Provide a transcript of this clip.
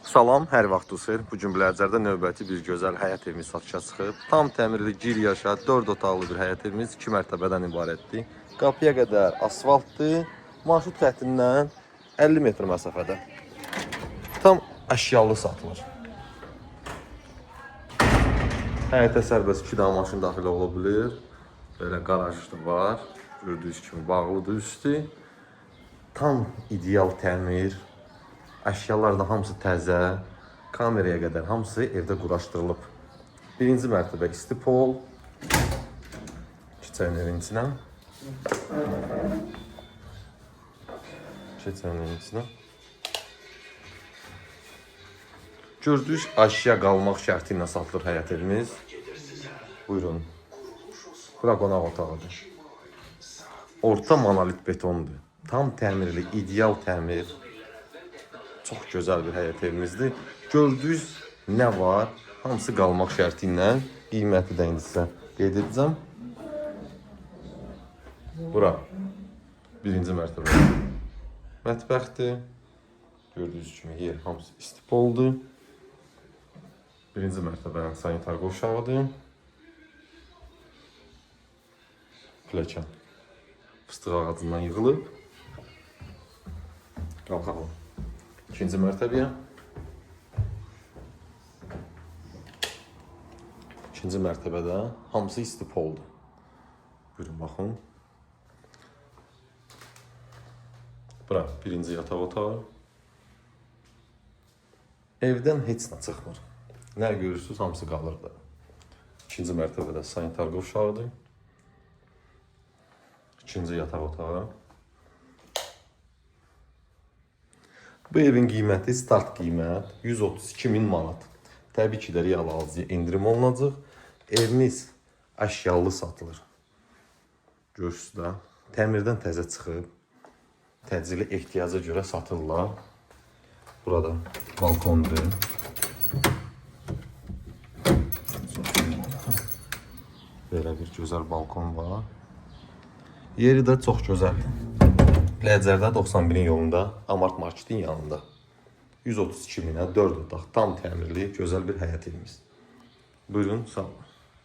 Salam, hər vaxtınız xeyir. Bu gün Bilərcərdə növbəti bir gözəl həyət evimiz satışa çıxıb. Tam təmirli, gir yaşa, 4 otaqlı bir həyət evimiz 2 mərtəbədən ibarətdir. Qapıya qədər asfaltdır, marşrut xəttindən 50 metr məsafədə. Tam əşyalı satılır. Həyətə sərbəst 2 dənə maşın daxil ola bilir. Belə qaraj da var. Gördüyünüz kimi bağlıdır üstü. Tam ideal təmir. Əşyalar da hamısı təzə, kameraya qədər hamısı evdə quraşdırılıb. Birinci mərtəbə isti pol. Keçənin içinə. Gördüyünüz əşya qalmaq şərti ilə satılır həyət evimiz. Buyurun. Bura qonaq otağıdır. Orta monolit betondur. Tam təmirli, ideal təmir. Çox gözəl bir həyət evimizdir. Gördüyünüz nə var? Hamısı qalmaq şərti ilə, qiyməti də indi sizə qeyd edəcəm. Bura birinci mərtəbə mətbəxdir. Gördüyünüz kimi yer hamısı istipoldur. Birinci mərtəbənin sanitar qovşağıdır. Pləkan fıstıq ağacından yığılıb. Qalxalım. İkinci mərtəbəyə. İkinci mərtəbədə hamısı istipoldur. Buyurun, baxın. Bura birinci yataq otağı. Evdən heç nə çıxmır. Nə görürsünüz, hamısı qalır da. İkinci mərtəbədə sanitar qovşağıdır. İkinci yataq otağı. Bu evin qiyməti, start qiymət 132.000 manat. Təbii ki, real alıcıya indirim olunacaq. Evimiz əşyalı satılır. Görürsünüz də, təmirdən təzə çıxıb. Təcili ehtiyaca görə satırlar. Burada balkondur. Belə bir gözəl balkon var. Yeri də çox gözəldir. Bilərcərdə 91-in yolunda, Amart Marketin yanında. 132.000-ə 4 otaq, tam təmirli, gözəl bir həyət evimiz. Buyurun, sağ olun.